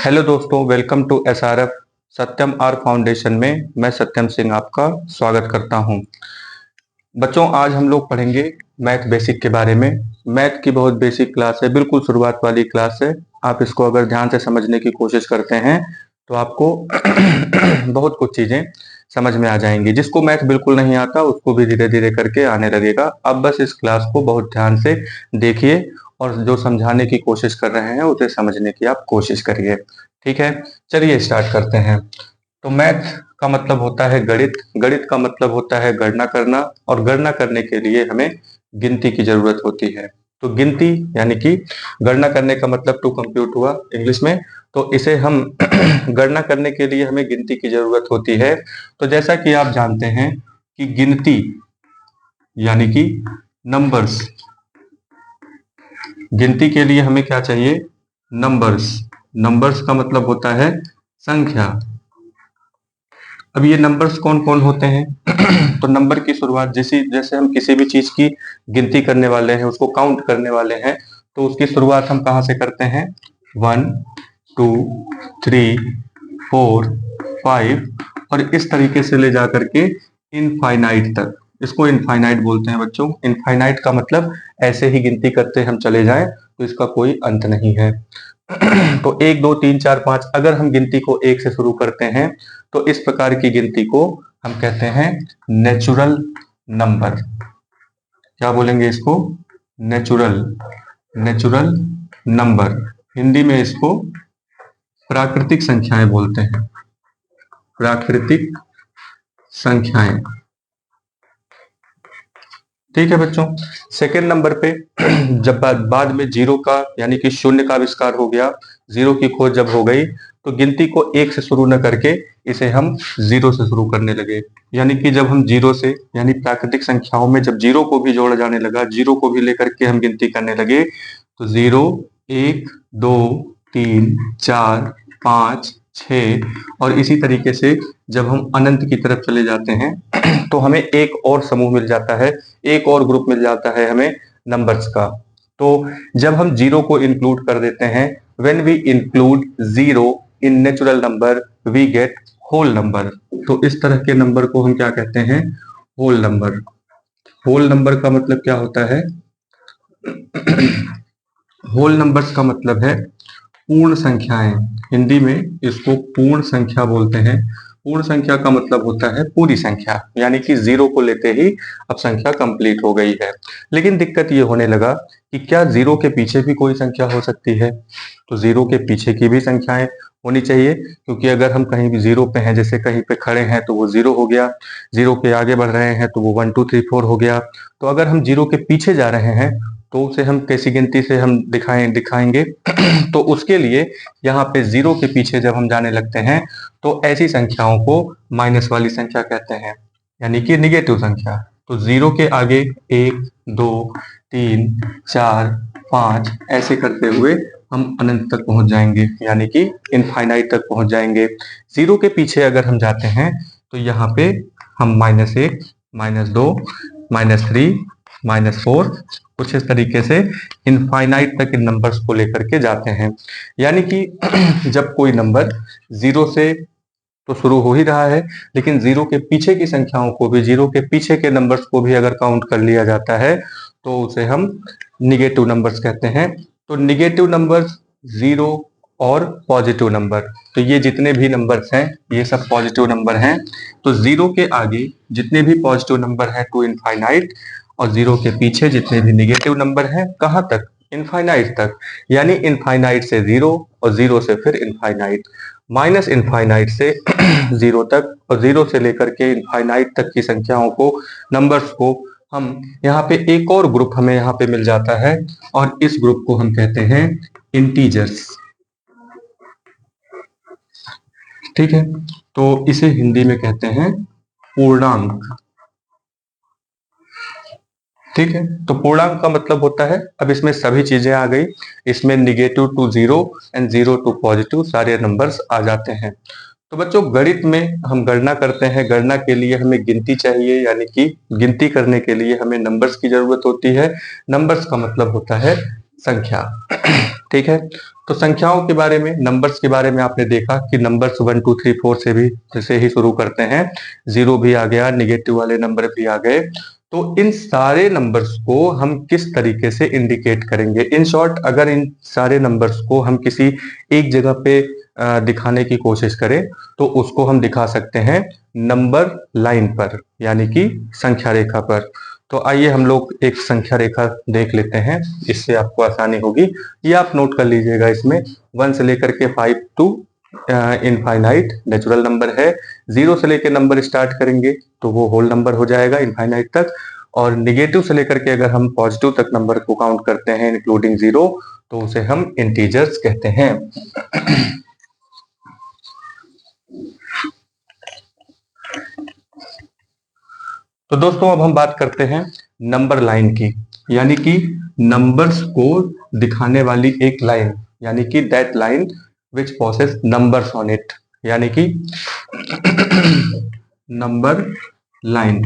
Hello दोस्तों, welcome to SRF Satyam R foundation में मैं सत्यम सिंह आपका स्वागत करता हूं। बच्चों, आज हम लोग पढ़ेंगे मैथ बेसिक के बारे में। मैथ की बहुत बेसिक क्लास है, बिल्कुल शुरुआत वाली क्लास है। आप इसको अगर ध्यान से समझने की कोशिश करते हैं तो आपको बहुत कुछ चीजें समझ में आ जाएंगी। जिसको मैथ बिल्कुल नहीं आता उसको भी धीरे धीरे करके आने लगेगा। अब बस इस क्लास को बहुत ध्यान से देखिए और जो समझाने की कोशिश कर रहे हैं उसे समझने की आप कोशिश करिए। ठीक है, चलिए स्टार्ट करते हैं। तो मैथ का मतलब होता है गणित, गणित का मतलब होता है गणना करना, और गणना करने के लिए हमें गिनती की जरूरत होती है। तो गिनती यानी कि गणना करने का मतलब टू कंप्यूट हुआ इंग्लिश में। तो इसे हम गणना करने के लिए हमें गिनती की जरूरत होती है। तो जैसा कि आप जानते हैं कि गिनती यानी कि नंबर्स, गिनती के लिए हमें क्या चाहिए? नंबर्स। नंबर्स का मतलब होता है संख्या। अब ये नंबर्स कौन कौन होते हैं? तो नंबर की शुरुआत जैसे हम किसी भी चीज की गिनती करने वाले हैं, उसको काउंट करने वाले हैं, तो उसकी शुरुआत हम कहाँ से करते हैं? 1 2 3 4 5 और इस तरीके से ले जा करके इनफाइनाइट तक। इसको इनफाइनाइट बोलते हैं बच्चों। इनफाइनाइट का मतलब ऐसे ही गिनती करते हम चले जाएं तो इसका कोई अंत नहीं है। तो 1 2 3 4 5 अगर हम गिनती को 1 से शुरू करते हैं तो इस प्रकार की गिनती को हम कहते हैं नेचुरल नंबर। क्या बोलेंगे इसको? Natural, natural number. हिंदी में इसको प्राकृतिक संख्याएं बोलते हैं। प्राकृतिक संख्याएं। ठीक है बच्चों। सेकेंड नंबर पे जब बाद में जीरो का यानी कि शून्य का आविष्कार हो गया, जीरो की खोज जब हो गई, तो गिनती को 1 से शुरू न करके इसे हम जीरो से शुरू करने लगे। यानी कि जब हम जीरो से यानी प्राकृतिक संख्याओं में जब जीरो को भी जोड़ा जाने लगा, जीरो को भी लेकर के हम गिनती करने लगे, तो 0 1 2 3 4 5 6 और इसी तरीके से जब हम अनंत की तरफ चले जाते हैं तो हमें एक और समूह मिल जाता है, एक और ग्रुप मिल जाता है हमें नंबर्स का। तो जब हम जीरो को इंक्लूड कर देते हैं, when we include zero in natural number we get whole number. तो इस तरह के नंबर को हम क्या कहते हैं? Whole number. होल नंबर का मतलब क्या होता है? होल नंबर्स का मतलब है पूर्ण संख्याएं। हिंदी में इसको पूर्ण संख्या बोलते हैं। पूर्ण संख्या का मतलब होता है पूरी संख्या, यानी कि जीरो को लेते ही अब संख्या कंप्लीट हो गई है। लेकिन दिक्कत ये होने लगा कि क्या जीरो के पीछे भी कोई संख्या हो सकती है? तो जीरो के पीछे की भी संख्याएं होनी चाहिए, क्योंकि अगर हम कहीं भी जीरो पे हैं, जैसे कहीं पे खड़े हैं तो वो जीरो हो गया, जीरो के आगे बढ़ रहे हैं तो वो 1 2 3 4 हो गया। तो अगर हम जीरो के पीछे जा रहे हैं तो उसे हम कैसी गिनती से हम दिखाएंगे? तो उसके लिए यहाँ पे जीरो के पीछे जब हम जाने लगते हैं तो ऐसी संख्याओं को माइनस वाली संख्या कहते हैं, यानी कि निगेटिव संख्या। तो जीरो के आगे 1 2 3 4 5 ऐसे करते हुए हम अनंत तक पहुंच जाएंगे, यानी कि इनफाइनाइट तक पहुंच जाएंगे। जीरो के पीछे अगर हम जाते हैं तो यहाँ पे हम -1 -2 -3 -4 कुछ इस तरीके से इनफाइनाइट तक इन नंबर्स को लेकर के जाते हैं। यानी कि जब कोई नंबर जीरो से तो शुरू हो ही रहा है, लेकिन जीरो के पीछे की संख्याओं को भी, जीरो के पीछे के नंबर्स को भी अगर काउंट कर लिया जाता है तो उसे हम निगेटिव नंबर्स कहते हैं। तो निगेटिव नंबर्स, जीरो और पॉजिटिव नंबर, तो ये जितने भी नंबर्स हैं ये सब पॉजिटिव नंबर हैं। तो जीरो के आगे जितने भी पॉजिटिव नंबर हैं टू इनफाइनाइट, और जीरो के पीछे जितने भी निगेटिव नंबर हैं कहाँ तक? इनफाइनाइट तक। यानी इनफाइनाइट से जीरो और जीरो से फिर इनफाइनाइट, माइनस इनफाइनाइट से जीरो तक, और जीरो से लेकर के इनफाइनाइट तक की संख्याओं को, नंबर्स को हम यहाँ पे एक और ग्रुप हमें यहाँ पे मिल जाता है, और इस ग्रुप को हम कहते हैं इंटीजर्स। ठीक है, तो इसे हिंदी में कहते हैं पूर्णांक। ठीक है, तो पूर्णांक का मतलब होता है, अब इसमें सभी चीजें आ गई, इसमें negative to zero and zero to positive सारे नंबर्स आ जाते हैं। तो बच्चों, गणित में हम गणना करते हैं, गणना के लिए हमें गिनती चाहिए, यानी कि गिनती करने के लिए हमें नंबर्स की जरूरत होती है। नंबर्स का मतलब होता है संख्या। ठीक है, तो संख्याओं के बारे में, नंबर्स के बारे में आपने देखा कि नंबर्स 1 2 3 4 से भी जैसे ही शुरू करते हैं, जीरो भी आ गया, निगेटिव वाले नंबर भी आ गए। तो इन सारे नंबर्स को हम किस तरीके से इंडिकेट करेंगे? इन शॉर्ट, अगर इन सारे नंबर्स को हम किसी एक जगह पे दिखाने की कोशिश करें तो उसको हम दिखा सकते हैं नंबर लाइन पर, यानी कि संख्या रेखा पर। तो आइए हम लोग एक संख्या रेखा देख लेते हैं, इससे आपको आसानी होगी। ये आप नोट कर लीजिएगा, इसमें 1 से लेकर के 5 टू इनफाइनाइट नेचुरल नंबर है। 0 से लेकर नंबर स्टार्ट करेंगे तो वो होल नंबर हो जाएगा इनफाइनाइट तक, और निगेटिव से लेकर के अगर हम पॉजिटिव तक नंबर को काउंट करते हैं इंक्लूडिंग 0, तो उसे हम इंटीजर्स कहते हैं। तो दोस्तों अब हम बात करते हैं नंबर लाइन की, यानी कि नंबर्स को दिखाने वाली एक लाइन, यानी कि that line which possess numbers on it, यानी कि नंबर लाइन।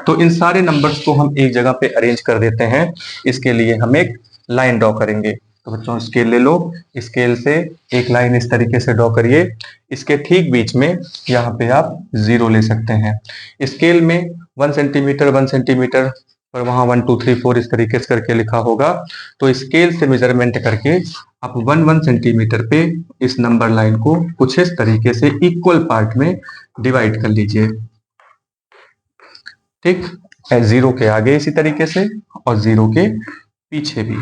तो इन सारे नंबर्स को हम एक जगह पे अरेंज कर देते हैं, इसके लिए हम एक लाइन ड्रॉ करेंगे। तो बच्चों स्केल ले लो, स्केल से एक लाइन इस तरीके से ड्रॉ करिए, इसके ठीक बीच में यहाँ पे आप 0 ले सकते हैं। स्केल में 1 सेंटीमीटर 1 सेंटीमीटर पर वहां 1 2 3 4 इस तरीके से करके लिखा होगा। तो स्केल से मेजरमेंट करके आप 1 सेंटीमीटर पे इस नंबर लाइन को कुछ इस तरीके से इक्वल पार्ट में डिवाइड कर लीजिए। ठीक, 0 के आगे इसी तरीके से और 0 के पीछे भी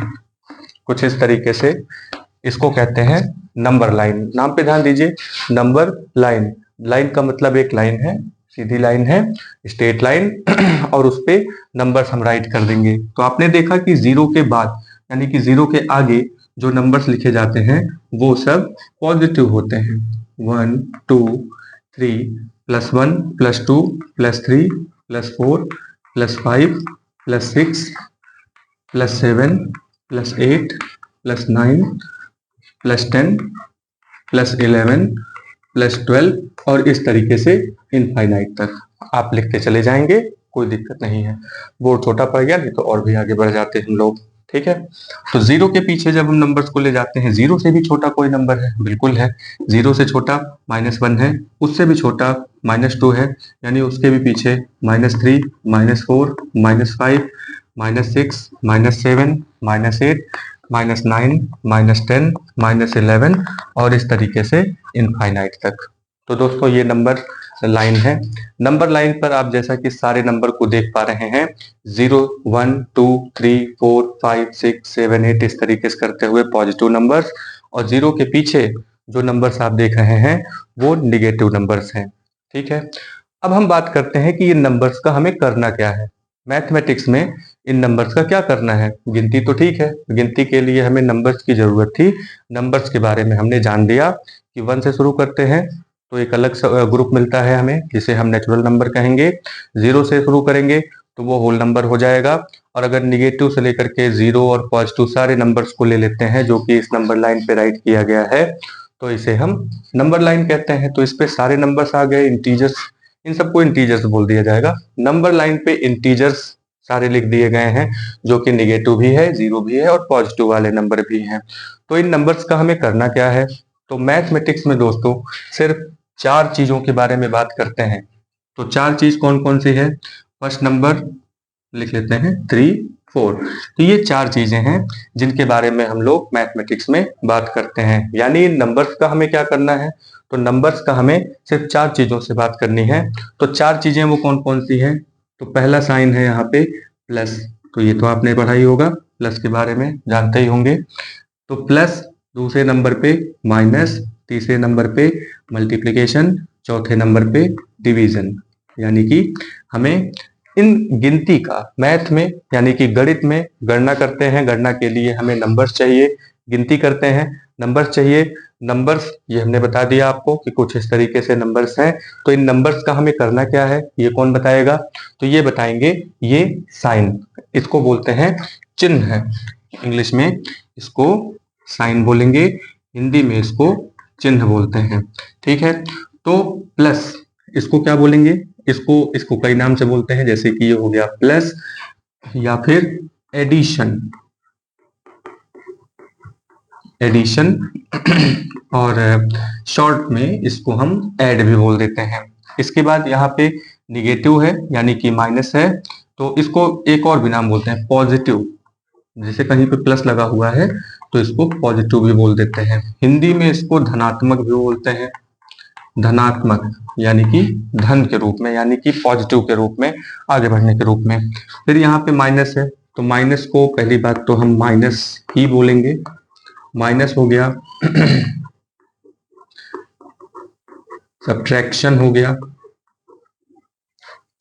कुछ इस तरीके से, इसको कहते हैं नंबर लाइन। नाम पे ध्यान दीजिए, नंबर लाइन। लाइन का मतलब एक लाइन है, सीधी लाइन है, स्ट्रेट लाइन, और उस पे नंबर्स हम राइट कर देंगे। तो आपने देखा कि 0 के बाद, यानी कि 0 के आगे जो नंबर्स लिखे जाते हैं वो सब पॉजिटिव होते हैं। 1 2 3 +1 +2 +3 +4 +5 +6 +7 +8 +9 +10 +11 +12 और इस तरीके से इनफाइनाइट तक आप लिखते चले जाएंगे, कोई दिक्कत नहीं है। बोर्ड छोटा पड़ गया नहीं तो और भी आगे बढ़ जाते हैं हम लोग। ठीक है, तो 0 के पीछे जब हम नंबर्स को ले जाते हैं, 0 से भी छोटा कोई नंबर है? बिल्कुल है। 0 से छोटा -1 है, उससे भी छोटा -2 है, यानी उसके भी पीछे -3 -4 -5 -6 -7 -8 -9 -10 -11 और इस तरीके से इनफाइनाइट तक। तो दोस्तों ये नंबर लाइन है। नंबर लाइन पर आप जैसा कि सारे नंबर को देख पा रहे हैं, 0 1 2 3 4 5 6 7 8 इस तरीके से करते हुए पॉजिटिव नंबर्स, और 0 के पीछे जो नंबर्स आप देख रहे हैं वो निगेटिव नंबर्स हैं। ठीक है, अब हम बात करते हैं कि ये नंबर्स का हमें करना क्या है। मैथमेटिक्स में इन नंबर्स का क्या करना है? गिनती तो ठीक है, गिनती के लिए हमें नंबर्स की जरूरत थी। नंबर्स के बारे में हमने जान लिया कि 1 से शुरू करते हैं तो एक अलग ग्रुप मिलता है हमें, जिसे हम नेचुरल नंबर कहेंगे। 0 से शुरू करेंगे तो वो होल नंबर हो जाएगा, और अगर निगेटिव से लेकर के 0 और पॉजिटिव सारे नंबर्स को ले लेते हैं जो कि इस नंबर लाइन पे राइट किया गया है, तो इसे हम नंबर लाइन कहते हैं। तो इस पे सारे नंबर्स आ गए, इंटीजर्स, इन सबको इंटीजर्स बोल दिया जाएगा। नंबर लाइन पे इंटीजर्स सारे लिख दिए गए हैं, जो कि निगेटिव भी है, 0 भी है और पॉजिटिव वाले नंबर भी हैं। तो इन नंबर्स का हमें करना क्या है? तो मैथमेटिक्स में दोस्तों सिर्फ 4 चीजों के बारे में बात करते हैं। तो 4 चीज कौन कौन सी है? फर्स्ट नंबर लिख लेते हैं 3 4। तो ये 4 चीजें हैं जिनके बारे में हम लोग मैथमेटिक्स में बात करते हैं। यानी नंबर्स का हमें क्या करना है? तो नंबर्स का हमें सिर्फ 4 चीजों से बात करनी है। तो 4 चीजें वो कौन कौन सी हैं? तो पहला साइन है यहाँ पे प्लस, तो ये तो आपने पढ़ा ही होगा, प्लस के बारे में जानते ही होंगे। तो प्लस, दूसरे नंबर पे माइनस, तीसरे नंबर पे मल्टीप्लिकेशन, चौथे नंबर पे डिवीजन। यानी कि हमें इन गिनती का मैथ में, यानी कि गणित में गणना करते हैं, गणना के लिए हमें नंबर्स चाहिए। गिनती करते हैं, नंबर्स चाहिए। नंबर्स ये हमने बता दिया आपको कि कुछ इस तरीके से नंबर्स हैं। तो इन नंबर्स का हमें करना क्या है, ये कौन बताएगा? तो ये बताएंगे ये साइन, इसको बोलते हैं चिन्ह है। इंग्लिश में इसको साइन बोलेंगे, हिंदी में इसको चिन्ह बोलते हैं। ठीक है, तो प्लस इसको क्या बोलेंगे? इसको कई नाम से बोलते हैं, जैसे कि ये हो गया प्लस, या फिर एडिशन, एडिशन और शॉर्ट में इसको हम ऐड भी बोल देते हैं। इसके बाद यहाँ पे निगेटिव है यानी कि माइनस है, तो इसको एक और भी नाम बोलते हैं पॉजिटिव। जैसे कहीं पे प्लस लगा हुआ है तो इसको पॉजिटिव भी बोल देते हैं। हिंदी में इसको धनात्मक भी बोलते हैं, धनात्मक यानी कि धन के रूप में, यानी कि पॉजिटिव के रूप में, आगे बढ़ने के रूप में। फिर यहाँ पे माइनस है तो माइनस को पहली बात तो हम माइनस ही बोलेंगे, माइनस हो गया। सब्ट्रैक्शन हो गया,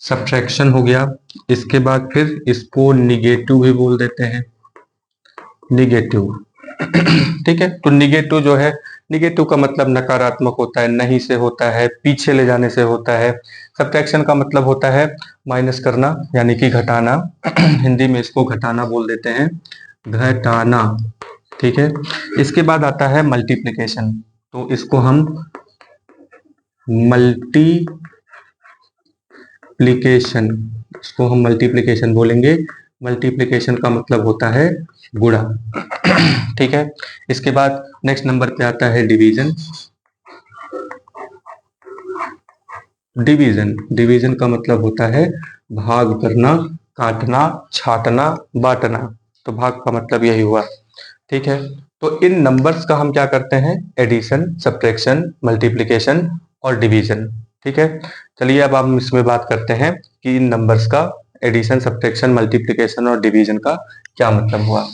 सब्ट्रैक्शन हो गया। इसके बाद फिर इसको निगेटिव भी बोल देते हैं, निगेटिव। ठीक है, तो निगेटिव जो है, निगेटिव का मतलब नकारात्मक होता है, नहीं से होता है, पीछे ले जाने से होता है। सब्ट्रैक्शन का मतलब होता है माइनस करना यानी कि घटाना। हिंदी में इसको घटाना बोल देते हैं, घटाना। ठीक है, इसके बाद आता है मल्टीप्लिकेशन, तो इसको हम मल्टीप्लिकेशन बोलेंगे। मल्टीप्लिकेशन का मतलब होता है गुणा। ठीक है, इसके बाद नेक्स्ट नंबर पे आता है डिवीजन। डिवीजन, डिवीजन का मतलब होता है भाग करना, काटना, छांटना, बांटना। तो भाग का मतलब यही हुआ। ठीक है, तो इन नंबर्स का हम क्या करते हैं, एडिशन, सब्ट्रैक्शन, मल्टीप्लिकेशन और डिवीजन। ठीक है, चलिए अब हम इसमें बात करते हैं कि इन नंबर्स का एडिशन, सब्ट्रैक्शन, मल्टीप्लिकेशन और डिवीजन का क्या मतलब हुआ।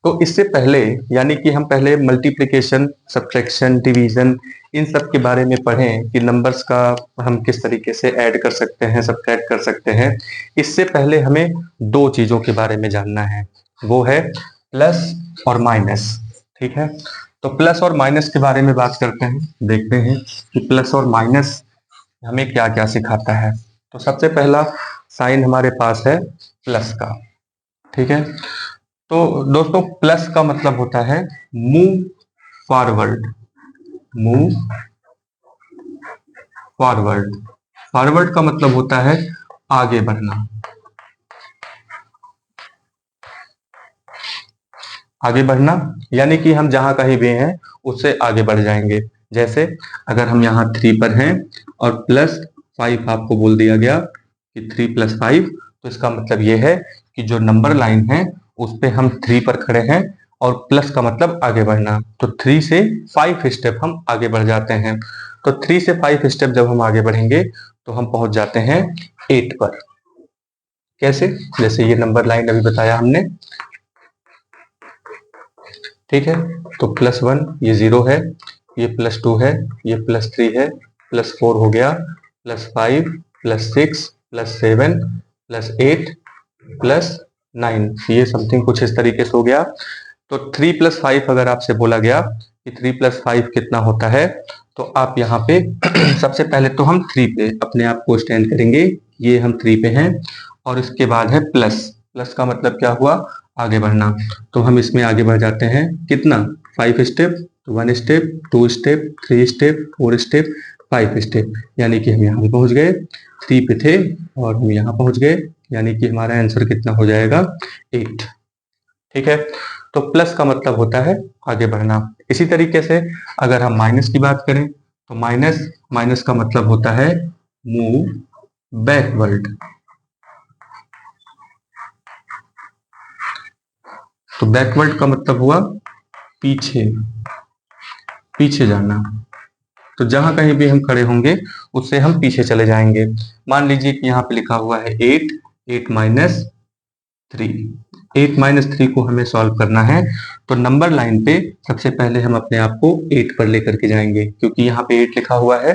तो इससे पहले यानी कि हम पहले मल्टीप्लिकेशन, सब्ट्रैक्शन, डिवीजन इन सब के बारे में पढ़ें कि नंबर्स का हम किस तरीके से ऐड कर सकते हैं, सब्ट्रैक्ट कर सकते हैं। इससे पहले हमें दो चीजों के बारे में जानना है, वो है प्लस और माइनस। ठीक है, तो प्लस और माइनस के बारे में बात करते हैं, देखते हैं कि प्लस और माइनस हमें क्या क्या सिखाता है। तो सबसे पहला साइन हमारे पास है प्लस का। ठीक है, तो दोस्तों प्लस का मतलब होता है move forward, move forward. Forward का मतलब होता है आगे बढ़ना, आगे बढ़ना यानी कि हम जहां कहीं भी हैं उससे आगे बढ़ जाएंगे। जैसे अगर हम यहाँ 3 पर हैं और +5 आपको बोल दिया गया कि 3 + 5, तो इसका मतलब यह है कि जो नंबर लाइन है उस पे हम 3 पर खड़े हैं और प्लस का मतलब आगे बढ़ना। तो 3 से 5 स्टेप हम आगे बढ़ जाते हैं। तो 3 से 5 स्टेप जब हम आगे बढ़ेंगे तो हम पहुंच जाते हैं 8 पर। कैसे, जैसे ये नंबर लाइन अभी बताया हमने। ठीक है, तो +1 ये 0 है, ये +2 है, ये +3 है, +4 हो गया, +5, +6, +7, +8, +9, ये समथिंग कुछ इस तरीके से हो गया। तो 3 + 5 अगर आपसे बोला गया कि 3 + 5 कितना होता है, तो आप यहाँ पे सबसे पहले तो हम 3 पे अपने आप को स्टैंड करेंगे, ये हम 3 पे हैं और इसके बाद है प्लस। प्लस का मतलब क्या हुआ, आगे बढ़ना। तो हम इसमें आगे बढ़ जाते हैं कितना, 5 step, 1 step, 2 step, 3 step, 4 step, 5 step, यानी कि हम यहाँ पे पहुंच गए। 3 पे थे और हम यहाँ पहुंच गए, यानी कि हमारा आंसर कितना हो जाएगा, 8। ठीक है, तो प्लस का मतलब होता है आगे बढ़ना। इसी तरीके से अगर हम माइनस की बात करें तो माइनस, माइनस का मतलब होता है मूव बैकवर्ड। तो बैकवर्ड का मतलब हुआ पीछे, पीछे जाना। तो जहां कहीं भी हम खड़े होंगे उससे हम पीछे चले जाएंगे। मान लीजिए कि यहाँ पे लिखा हुआ है 8, 8 - 3, 8 - 3 को हमें सॉल्व करना है। तो नंबर लाइन पे सबसे पहले हम अपने आप को 8 पर लेकर के जाएंगे, क्योंकि यहाँ पे 8 लिखा हुआ है।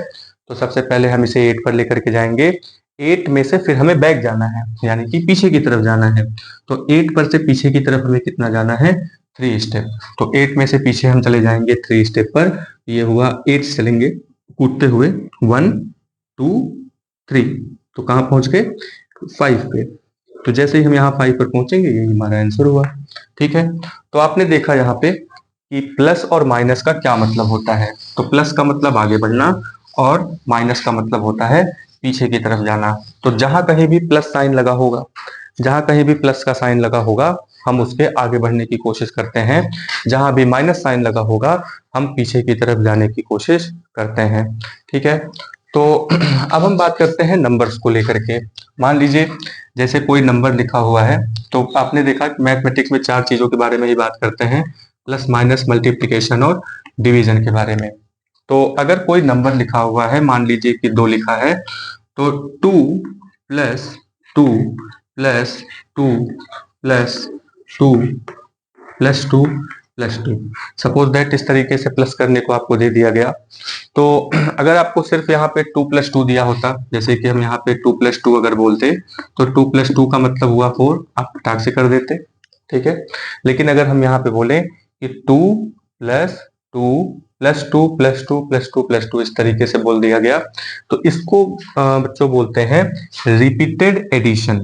तो सबसे पहले हम इसे 8 पर लेकर के जाएंगे। 8 में से फिर हमें बैक जाना है, यानी कि पीछे की तरफ जाना है। तो 8 पर से पीछे की तरफ हमें कितना जाना है, 3 स्टेप। तो 8 में से पीछे हम चले जाएंगे 3 स्टेप पर, ये हुआ 8 चलेंगे कूदते हुए, 1 2 3, तो कहाँ पहुंच गए, 5 पे। तो जैसे ही हम यहाँ 5 पर पहुंचेंगे यही हमारा आंसर हुआ। ठीक है, तो आपने देखा यहाँ पे कि प्लस और माइनस का क्या मतलब होता है। तो प्लस का मतलब आगे बढ़ना और माइनस का मतलब होता है पीछे की तरफ जाना। तो जहां कहीं भी प्लस साइन लगा होगा, जहां कहीं भी प्लस का साइन लगा होगा, हम उसके आगे बढ़ने की कोशिश करते हैं। जहां भी माइनस साइन लगा होगा हम पीछे की तरफ जाने की कोशिश करते हैं। ठीक है, तो अब हम बात करते हैं नंबर्स को लेकर के। मान लीजिए जैसे कोई नंबर लिखा हुआ है, तो आपने देखा कि मैथमेटिक्स में 4 चीजों के बारे में ही बात करते हैं, प्लस माइनस मल्टीप्लिकेशन और डिवीजन के बारे में। तो अगर कोई नंबर लिखा हुआ है, मान लीजिए कि 2 लिखा है, तो 2 plus 2 plus 2 plus 2 plus 2 plus 2, suppose that इस तरीके से प्लस करने को आपको दे दिया गया। तो अगर आपको सिर्फ यहाँ पे 2 प्लस 2 दिया होता, जैसे कि हम यहाँ पे 2 प्लस 2 अगर बोलते, तो 2 प्लस 2 का मतलब हुआ 4, आप फटाक से कर देते। ठीक है, लेकिन अगर हम यहाँ पे बोले कि 2 plus 2 plus 2 plus 2 plus 2 plus 2, इस तरीके से बोल दिया गया, तो इसको बच्चों बोलते हैं रिपीटेड एडिशन।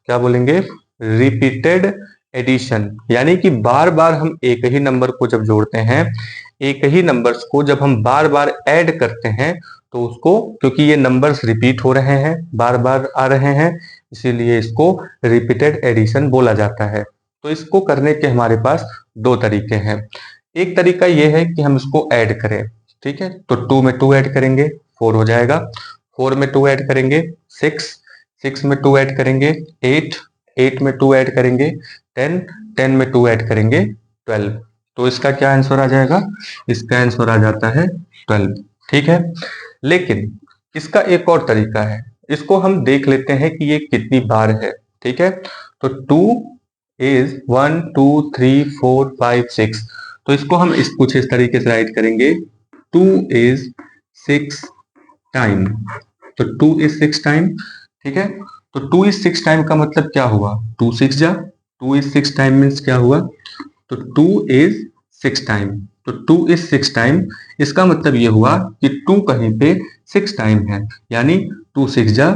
क्या बोलेंगे? Repeated addition. यानी कि बार बार हम एक ही नंबर को जब जोड़ते हैं, एक ही नंबर्स को जब हम बार बार ऐड करते हैं, तो उसको, क्योंकि ये नंबर्स रिपीट हो रहे हैं, बार बार आ रहे हैं, इसीलिए इसको रिपीटेड एडिशन बोला जाता है। तो इसको करने के हमारे पास 2 तरीके हैं। एक तरीका ये है कि हम इसको ऐड करें। ठीक है, तो 2 में 2 ऐड करेंगे 4 हो जाएगा, 4 में 2 ऐड करेंगे 6, 6 में 2 ऐड करेंगे 8, 8 में 2 ऐड करेंगे 10, 10 में 2 ऐड करेंगे 12। तो इसका क्या आंसर आ जाएगा? इसका आंसर आ जाता है 12। ठीक है, लेकिन इसका एक और तरीका है, इसको हम देख लेते हैं कि ये कितनी बार है। ठीक है, तो 2 इज 1 2 3 4 5 6, तो इसको हम कुछ इस तरीके से राइट करेंगे, 2 इज 6 टाइम, तो 2 इज 6 टाइम। ठीक है, तो 2 इज 6 टाइम का मतलब क्या हुआ? 2 6 जा, 2 इज 6 टाइम मीन्स क्या हुआ? तो 2 इज 6 टाइम, तो 2 इज 6 टाइम, इसका मतलब ये हुआ कि 2 कहीं पे 6 टाइम है, यानी 2 6 जा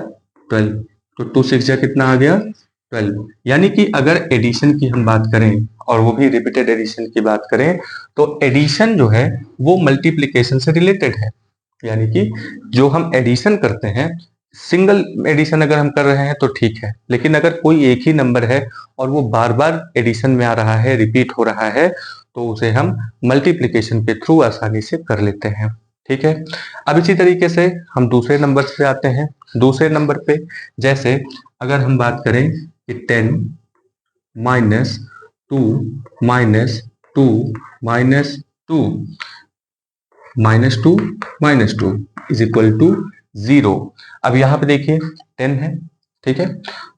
12, तो 2 6 जा कितना आ गया? 12। यानी कि अगर एडिशन की हम बात करें, और वो भी रिपीटेड एडिशन की बात करें, तो एडिशन जो है वो मल्टीप्लिकेशन से रिलेटेड है। यानी कि जो हम एडिशन करते हैं, सिंगल एडिशन अगर हम कर रहे हैं तो ठीक है, लेकिन अगर कोई एक ही नंबर है और वो बार बार एडिशन में आ रहा है, रिपीट हो रहा है, तो उसे हम मल्टीप्लिकेशन के थ्रू आसानी से कर लेते हैं। ठीक है, अब इसी तरीके से हम दूसरे नंबर पे आते हैं। दूसरे नंबर पे जैसे अगर हम बात करें कि 10 minus 2 minus 2 minus 2 minus 2 minus 2 is equal to 0। अब यहाँ पे देखिए 10 है। ठीक है,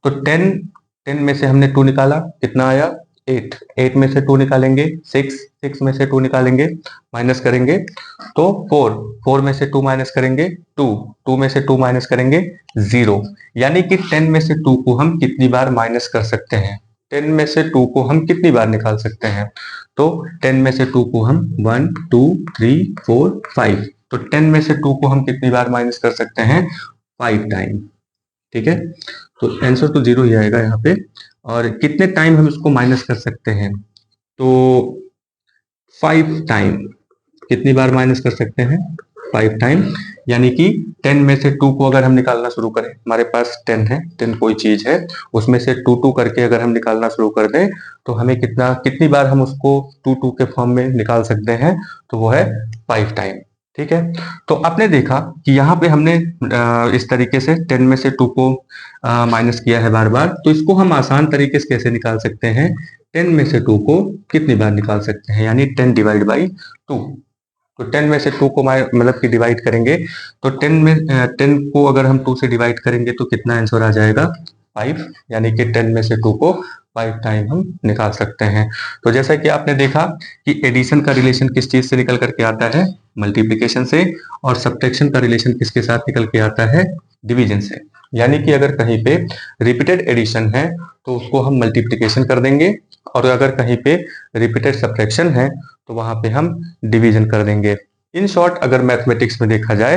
तो 10 में से हमने 2 निकाला, कितना आया? 8, 8 में से 2 निकालेंगे 6, 6 में से 2 निकालेंगे, माइनस करेंगे तो 4, 4 में से 2 माइनस करेंगे 2, 2 में से 2 माइनस करेंगे 0। यानी कि 10 में से 2 को हम कितनी बार माइनस कर सकते हैं? 10 में से 2 को हम कितनी बार निकाल सकते हैं? तो 10 में से 2 को हम 1 2 3 4 5, तो 10 में से 2 को हम कितनी बार माइनस कर सकते हैं? 5 टाइम। ठीक है, तो आंसर तो 0 ही आएगा यहाँ पे। और कितने टाइम हम इसको माइनस कर सकते हैं? तो 5 टाइम। कितनी बार माइनस कर सकते हैं? 5 टाइम। यानी कि 10 में से 2 को अगर हम निकालना शुरू करें, हमारे पास 10 है, 10 कोई चीज है, उसमें से 2 2 करके अगर हम निकालना शुरू कर दें, तो हमें कितनी बार हम उसको 2 2 के फॉर्म में निकाल सकते हैं? तो वो है 5 टाइम। ठीक है, तो आपने देखा कि यहाँ पे हमने इस तरीके से 10 में से 2 को माइनस किया है बार बार, तो इसको हम आसान तरीके से कैसे निकाल सकते हैं? 10 में से 2 को कितनी बार निकाल सकते हैं? यानी 10 डिवाइड बाई 2। तो 10 में से 2 को मतलब कि डिवाइड करेंगे, तो 10 को अगर हम 2 से डिवाइड करेंगे तो कितना आंसर आ जाएगा? 5। यानी कि 10 में से 2 को 5 टाइम हम निकाल सकते हैं। तो जैसा कि आपने देखा कि एडिशन का रिलेशन किस चीज से निकल करके आता है? मल्टीप्लिकेशन से। और सब्ट्रैक्शन का रिलेशन किसके साथ निकल के आता है? डिवीजन से। यानी कि अगर कहीं पे रिपीटेड एडिशन है तो उसको हम मल्टीप्लिकेशन कर देंगे, और अगर कहीं पे रिपीटेड सब्ट्रैक्शन है तो वहां पे हम डिवीजन कर देंगे। इन शॉर्ट अगर मैथमेटिक्स में देखा जाए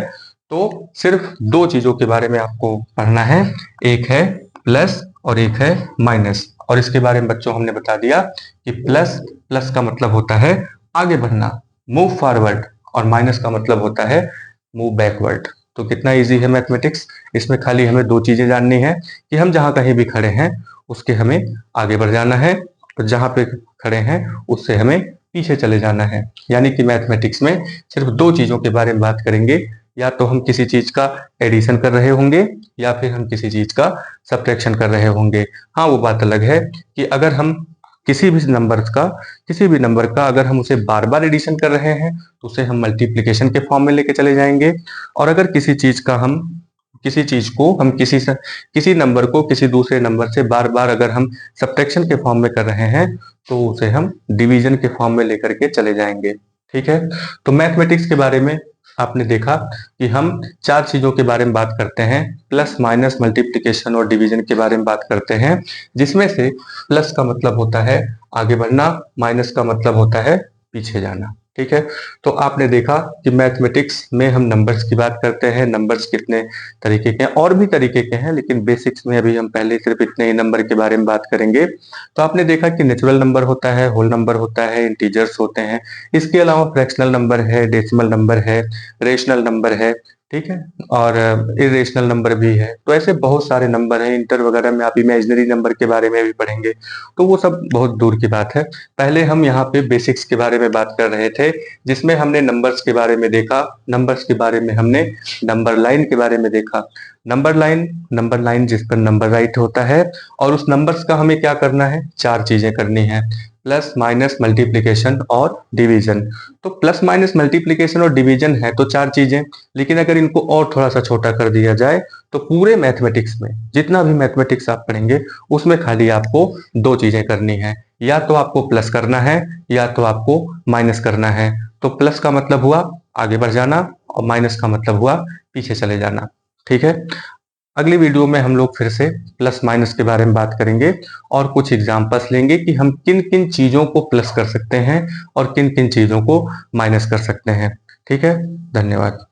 तो सिर्फ 2 चीजों के बारे में आपको पढ़ना है, एक है प्लस और एक है माइनस। और इसके बारे में बच्चों हमने बता दिया कि प्लस, प्लस का मतलब होता है आगे बढ़ना, मूव फॉरवर्ड, और माइनस का मतलब होता है मूव बैकवर्ड। तो कितना इजी है मैथमेटिक्स। इसमें खाली हमें 2 चीजें जाननी है कि हम जहां कहीं भी खड़े हैं उसके हमें आगे बढ़ जाना है, तो जहां पे खड़े हैं उससे हमें पीछे चले जाना है। यानी कि मैथमेटिक्स में सिर्फ दो चीजों के बारे में बात करेंगे, या तो हम किसी चीज का एडिशन कर रहे होंगे या फिर हम किसी चीज का सब्ट्रैक्शन कर रहे होंगे। हाँ, वो बात अलग है कि अगर हम किसी भी नंबर का अगर हम उसे बार बार एडिशन कर रहे हैं तो उसे हम मल्टीप्लिकेशन के फॉर्म में लेके चले जाएंगे। और अगर किसी चीज को हम किसी नंबर को किसी दूसरे नंबर से बार बार अगर हम सब्ट्रैक्शन के फॉर्म में कर रहे हैं तो उसे हम डिवीजन के फॉर्म में लेकर के चले जाएंगे। ठीक है, तो मैथमेटिक्स के बारे में आपने देखा कि हम चार चीजों के बारे में बात करते हैं, प्लस माइनस मल्टीप्लिकेशन और डिवीजन के बारे में बात करते हैं, जिसमें से प्लस का मतलब होता है आगे बढ़ना, माइनस का मतलब होता है पीछे जाना। ठीक है, तो आपने देखा कि मैथमेटिक्स में हम नंबर्स की बात करते हैं। नंबर्स कितने तरीके के हैं, और भी तरीके के हैं, लेकिन बेसिक्स में अभी हम पहले सिर्फ इतने ही नंबर के बारे में बात करेंगे। तो आपने देखा कि नेचुरल नंबर होता है, होल नंबर होता है, इंटीजर्स होते हैं, इसके अलावा फ्रैक्शनल नंबर है, डेसिमल नंबर है, रेशनल नंबर है। ठीक है, और इरेशनल नंबर भी है। तो ऐसे बहुत सारे नंबर हैं। इंटर वगैरह में आप इमेजिनरी नंबर के बारे में भी पढ़ेंगे, तो वो सब बहुत दूर की बात है। पहले हम यहाँ पे बेसिक्स के बारे में बात कर रहे थे, जिसमें हमने नंबर्स के बारे में देखा। नंबर्स के बारे में हमने नंबर लाइन के बारे में देखा। नंबर लाइन जिस पर नंबर राइट होता है, और उस नंबर्स का हमें क्या करना है, चार चीजें करनी है, प्लस माइनस मल्टीप्लिकेशन और डिवीजन। तो प्लस माइनस मल्टीप्लिकेशन और डिवीजन है तो चार चीजें, लेकिन अगर इनको और थोड़ा सा छोटा कर दिया जाए तो पूरे मैथमेटिक्स में जितना भी मैथमेटिक्स आप पढ़ेंगे उसमें खाली आपको दो चीजें करनी है, या तो आपको प्लस करना है या तो आपको माइनस करना है। तो प्लस का मतलब हुआ आगे बढ़ जाना और माइनस का मतलब हुआ पीछे चले जाना। ठीक है, अगली वीडियो में हम लोग फिर से प्लस माइनस के बारे में बात करेंगे और कुछ एग्जांपल्स लेंगे कि हम किन किन चीजों को प्लस कर सकते हैं और किन किन चीजों को माइनस कर सकते हैं। ठीक है, धन्यवाद।